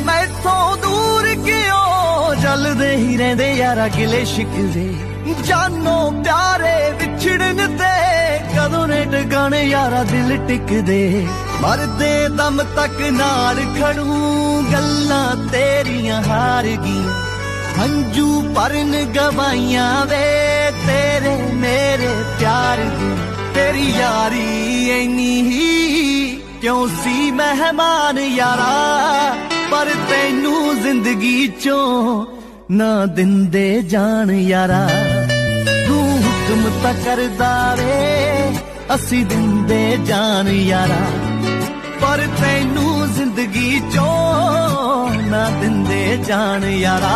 मैथों दूर क्यों जलदे ही रहंदे यारा गिले शिकवे जानो प्यारे विछड़न ते कदों ने टकाने यारा दिल टिकदे मरदे दम तक नाल खड़ू गल्लां तेरियां हार गईयां हंजू भरन गवाइयां वे तेरे मेरे प्यार दी तेरी यारी इन्नी ही क्यों सी मेहमान यारा पर तैनू जिंदगी चों ना दिंदे जान यारा तू हुक्म तां करदा वे असी दिंदे जान यारा पर तैनू जिंदगी चों ना दिंदे जान यारा।